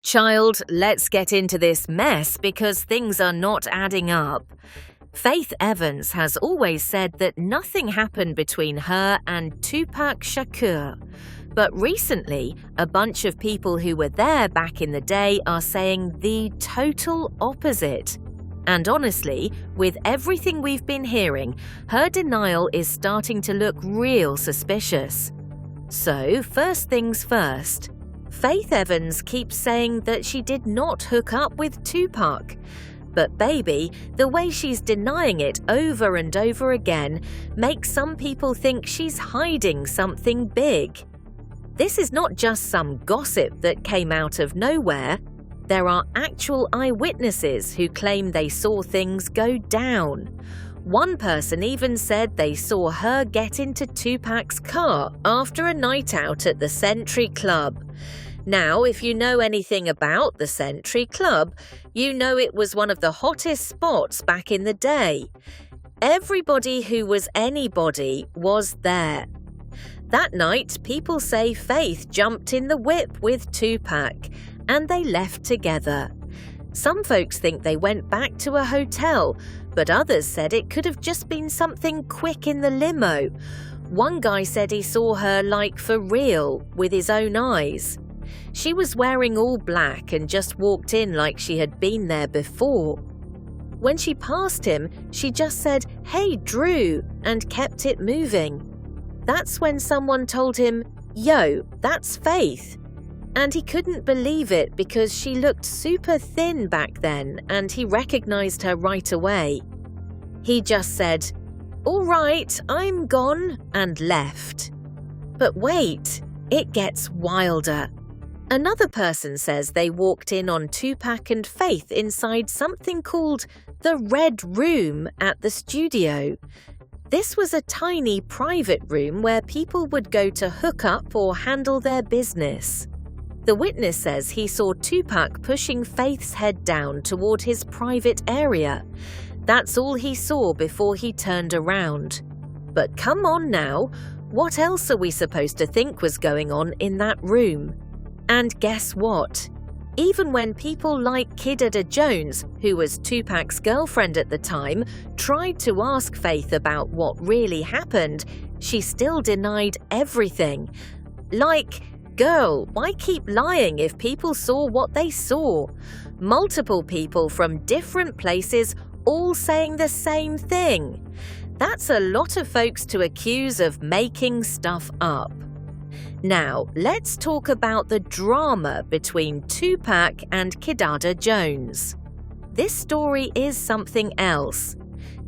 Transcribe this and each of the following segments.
Child, let's get into this mess because things are not adding up. Faith Evans has always said that nothing happened between her and Tupac Shakur. But recently, a bunch of people who were there back in the day are saying the total opposite. And honestly, with everything we've been hearing, her denial is starting to look real suspicious. So, first things first. Faith Evans keeps saying that she did not hook up with Tupac. But baby, the way she's denying it over and over again makes some people think she's hiding something big. This is not just some gossip that came out of nowhere. There are actual eyewitnesses who claim they saw things go down. One person even said they saw her get into Tupac's car after a night out at the Century Club. Now, if you know anything about the Century Club, you know it was one of the hottest spots back in the day. Everybody who was anybody was there. That night, people say Faith jumped in the whip with Tupac, and they left together. Some folks think they went back to a hotel, but others said it could have just been something quick in the limo. One guy said he saw her like for real, with his own eyes. She was wearing all black and just walked in like she had been there before. When she passed him, she just said, "Hey, Drew," and kept it moving. That's when someone told him, "Yo, that's Faith." And he couldn't believe it because she looked super thin back then and he recognized her right away. He just said, "All right, I'm gone," and left. But wait, it gets wilder. Another person says they walked in on Tupac and Faith inside something called the Red Room at the studio. This was a tiny private room where people would go to hook up or handle their business. The witness says he saw Tupac pushing Faith's head down toward his private area. That's all he saw before he turned around. But come on now, what else are we supposed to think was going on in that room? And guess what? Even when people like Kidada Jones, who was Tupac's girlfriend at the time, tried to ask Faith about what really happened, she still denied everything. Like, girl, why keep lying if people saw what they saw? Multiple people from different places all saying the same thing. That's a lot of folks to accuse of making stuff up. Now, let's talk about the drama between Tupac and Kidada Jones. This story is something else.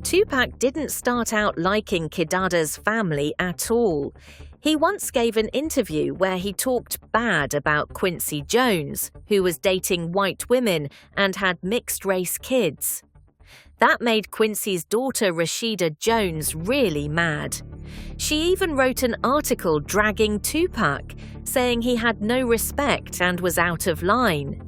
Tupac didn't start out liking Kidada's family at all. He once gave an interview where he talked bad about Quincy Jones, who was dating white women and had mixed-race kids. That made Quincy's daughter Rashida Jones really mad. She even wrote an article dragging Tupac, saying he had no respect and was out of line.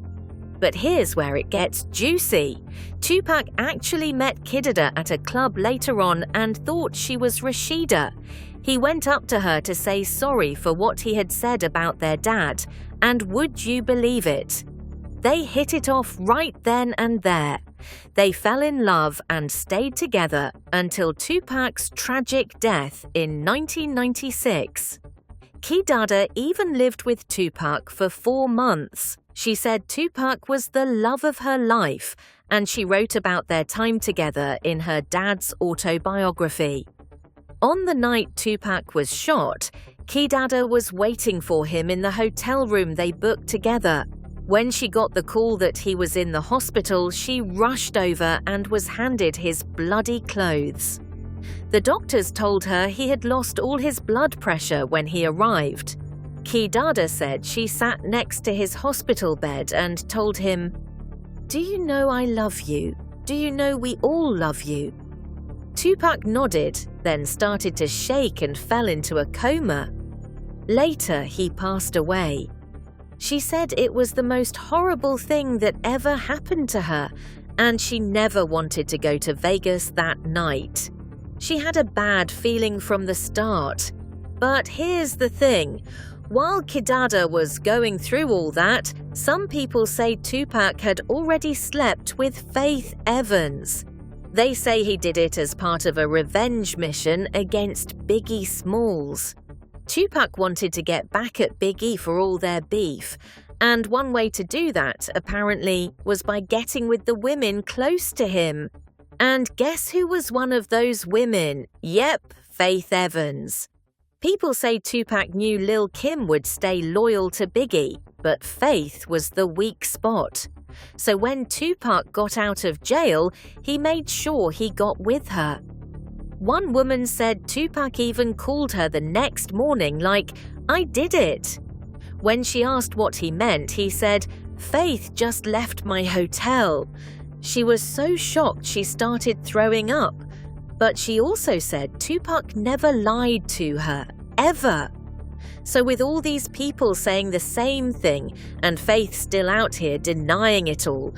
But here's where it gets juicy. Tupac actually met Kidada at a club later on and thought she was Rashida. He went up to her to say sorry for what he had said about their dad, and would you believe it? They hit it off right then and there. They fell in love and stayed together until Tupac's tragic death in 1996. Kidada even lived with Tupac for 4 months. She said Tupac was the love of her life, and she wrote about their time together in her dad's autobiography. On the night Tupac was shot, Kidada was waiting for him in the hotel room they booked together. When she got the call that he was in the hospital, she rushed over and was handed his bloody clothes. The doctors told her he had lost all his blood pressure when he arrived. Kidada said she sat next to his hospital bed and told him, "Do you know I love you? Do you know we all love you?" Tupac nodded, then started to shake and fell into a coma. Later, he passed away. She said it was the most horrible thing that ever happened to her, and she never wanted to go to Vegas that night. She had a bad feeling from the start. But here's the thing. While Kidada was going through all that, some people say Tupac had already slept with Faith Evans. They say he did it as part of a revenge mission against Biggie Smalls. Tupac wanted to get back at Biggie for all their beef, and one way to do that, apparently, was by getting with the women close to him. And guess who was one of those women? Yep, Faith Evans. People say Tupac knew Lil' Kim would stay loyal to Biggie, but Faith was the weak spot. So when Tupac got out of jail, he made sure he got with her. One woman said Tupac even called her the next morning like, "I did it." When she asked what he meant, he said, "Faith just left my hotel. She was so shocked she started throwing up." But she also said Tupac never lied to her, ever. So with all these people saying the same thing and Faith still out here denying it all,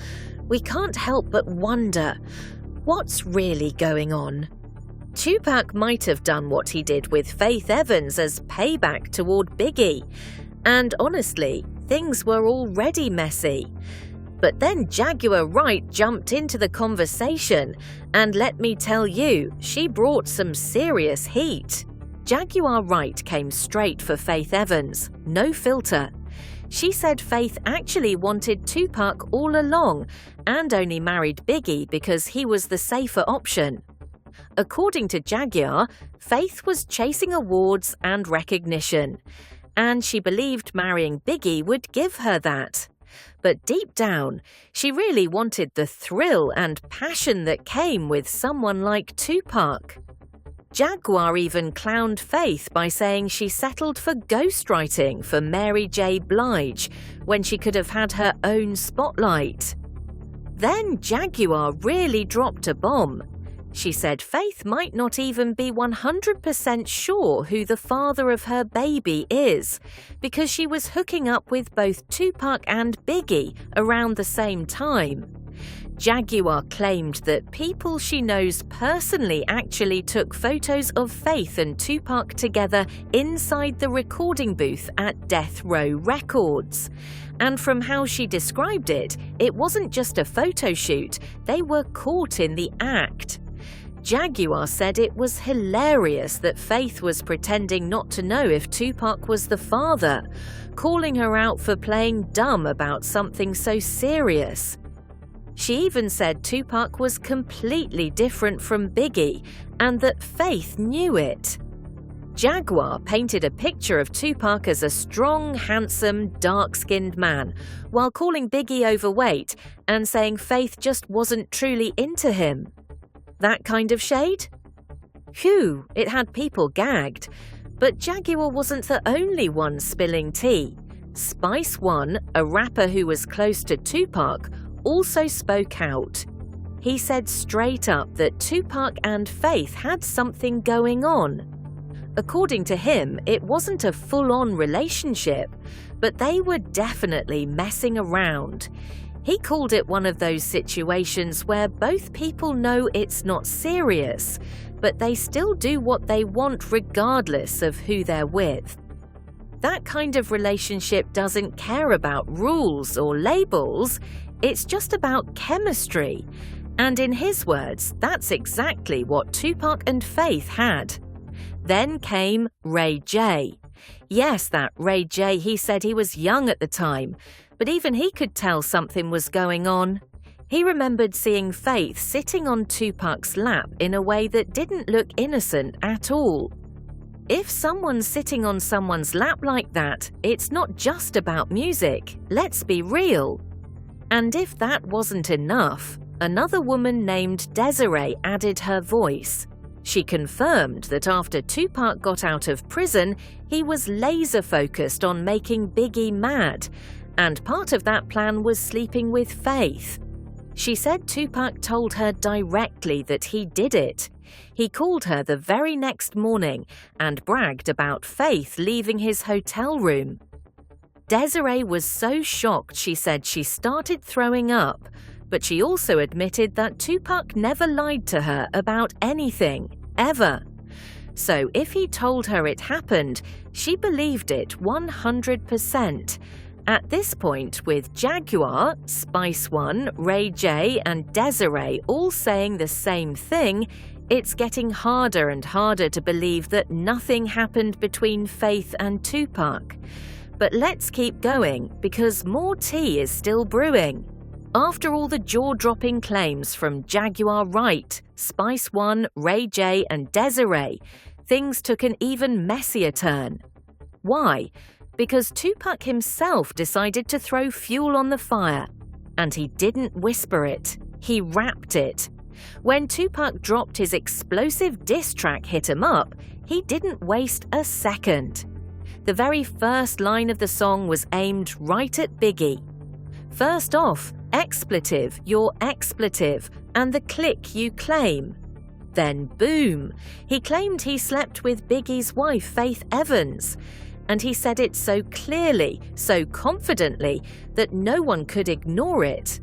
we can't help but wonder, what's really going on? Tupac might have done what he did with Faith Evans as payback toward Biggie. And honestly, things were already messy. But then Jaguar Wright jumped into the conversation, and let me tell you, she brought some serious heat. Jaguar Wright came straight for Faith Evans, no filter. She said Faith actually wanted Tupac all along and only married Biggie because he was the safer option. According to Jaguar, Faith was chasing awards and recognition, and she believed marrying Biggie would give her that. But deep down, she really wanted the thrill and passion that came with someone like Tupac. Jaguar even clowned Faith by saying she settled for ghostwriting for Mary J. Blige when she could have had her own spotlight. Then Jaguar really dropped a bomb. She said Faith might not even be 100% sure who the father of her baby is, because she was hooking up with both Tupac and Biggie around the same time. Jaguar claimed that people she knows personally actually took photos of Faith and Tupac together inside the recording booth at Death Row Records. And from how she described it, it wasn't just a photo shoot, they were caught in the act. Jaguar said it was hilarious that Faith was pretending not to know if Tupac was the father, calling her out for playing dumb about something so serious. She even said Tupac was completely different from Biggie and that Faith knew it. Jaguar painted a picture of Tupac as a strong, handsome, dark-skinned man, while calling Biggie overweight and saying Faith just wasn't truly into him. That kind of shade? Phew, it had people gagged. But Jaguar wasn't the only one spilling tea. Spice One, a rapper who was close to Tupac, also spoke out. He said straight up that Tupac and Faith had something going on. According to him, it wasn't a full-on relationship, but they were definitely messing around. He called it one of those situations where both people know it's not serious, but they still do what they want regardless of who they're with. That kind of relationship doesn't care about rules or labels, it's just about chemistry. And in his words, that's exactly what Tupac and Faith had. Then came Ray J. Yes, that Ray J, he said he was young at the time, but even he could tell something was going on. He remembered seeing Faith sitting on Tupac's lap in a way that didn't look innocent at all. If someone's sitting on someone's lap like that, it's not just about music, let's be real. And if that wasn't enough, another woman named Desiree added her voice. She confirmed that after Tupac got out of prison, he was laser-focused on making Biggie mad, and part of that plan was sleeping with Faith. She said Tupac told her directly that he did it. He called her the very next morning and bragged about Faith leaving his hotel room. Desiree was so shocked she said she started throwing up, but she also admitted that Tupac never lied to her about anything, ever. So if he told her it happened, she believed it 100%. At this point, with Jaguar, Spice One, Ray J and Desiree all saying the same thing, it's getting harder and harder to believe that nothing happened between Faith and Tupac. But let's keep going, because more tea is still brewing. After all the jaw-dropping claims from Jaguar Wright, Spice One, Ray J and Desiree, things took an even messier turn. Why? Because Tupac himself decided to throw fuel on the fire. And he didn't whisper it, he rapped it. When Tupac dropped his explosive diss track Hit 'Em Up, he didn't waste a second. The very first line of the song was aimed right at Biggie. First off, expletive, your expletive, and the click you claim. Then boom, he claimed he slept with Biggie's wife Faith Evans. And he said it so clearly, so confidently, that no one could ignore it.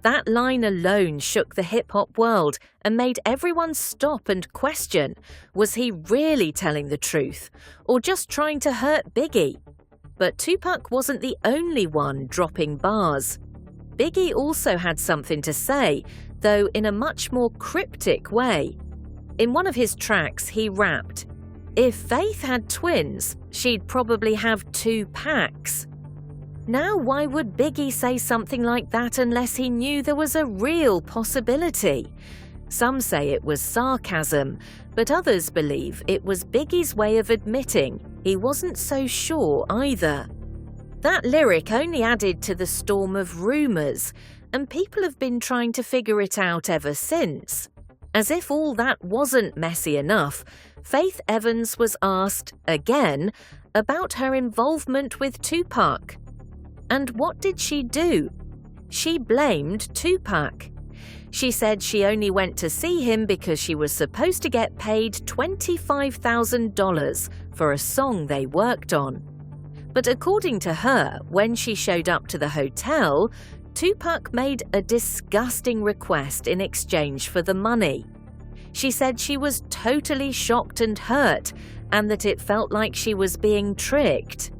That line alone shook the hip-hop world and made everyone stop and question, was he really telling the truth, or just trying to hurt Biggie? But Tupac wasn't the only one dropping bars. Biggie also had something to say, though in a much more cryptic way. In one of his tracks, he rapped, "If Faith had twins, she'd probably have 2 packs." Now, why would Biggie say something like that unless he knew there was a real possibility? Some say it was sarcasm, but others believe it was Biggie's way of admitting he wasn't so sure either. That lyric only added to the storm of rumours, and people have been trying to figure it out ever since. As if all that wasn't messy enough, Faith Evans was asked, again, about her involvement with Tupac. And what did she do? She blamed Tupac. She said she only went to see him because she was supposed to get paid $25,000 for a song they worked on. But according to her, when she showed up to the hotel, Tupac made a disgusting request in exchange for the money. She said she was totally shocked and hurt, and that it felt like she was being tricked.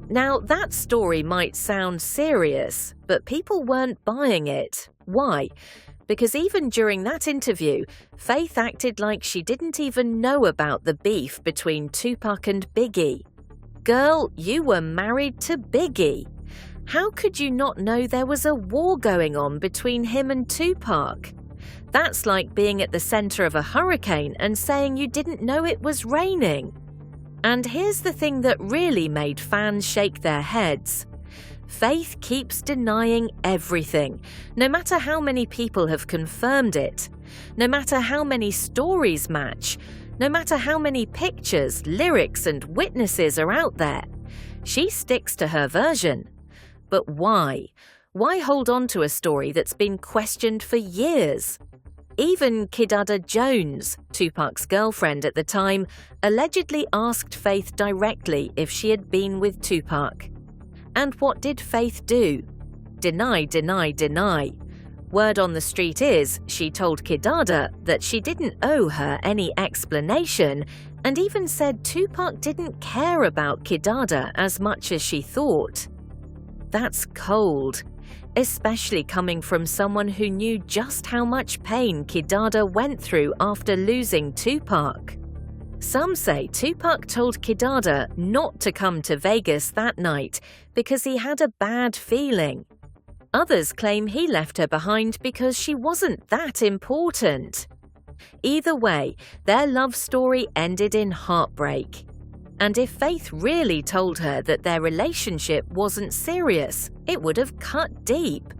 Now, that story might sound serious, but people weren't buying it. Why? Because even during that interview, Faith acted like she didn't even know about the beef between Tupac and Biggie. Girl, you were married to Biggie. How could you not know there was a war going on between him and Tupac? That's like being at the center of a hurricane and saying you didn't know it was raining. And here's the thing that really made fans shake their heads. Faith keeps denying everything, no matter how many people have confirmed it, no matter how many stories match, no matter how many pictures, lyrics, and witnesses are out there. She sticks to her version. But why? Why hold on to a story that's been questioned for years? Even Kidada Jones, Tupac's girlfriend at the time, allegedly asked Faith directly if she had been with Tupac. And what did Faith do? Deny, deny, deny. Word on the street is she told Kidada that she didn't owe her any explanation, and even said Tupac didn't care about Kidada as much as she thought. That's cold, especially coming from someone who knew just how much pain Kidada went through after losing Tupac. Some say Tupac told Kidada not to come to Vegas that night because he had a bad feeling. Others claim he left her behind because she wasn't that important. Either way, their love story ended in heartbreak. And if Faith really told her that their relationship wasn't serious, it would have cut deep.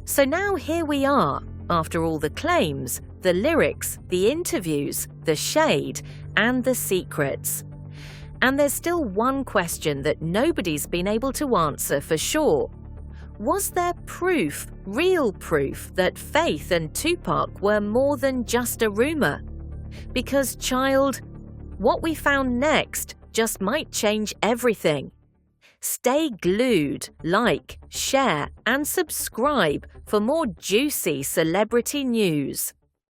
So now here we are, after all the claims, the lyrics, the interviews, the shade, and the secrets. And there's still one question that nobody's been able to answer for sure. Was there proof, real proof, that Faith and Tupac were more than just a rumor? Because, child, what we found next just might change everything. Stay glued, like, share, and subscribe for more juicy celebrity news.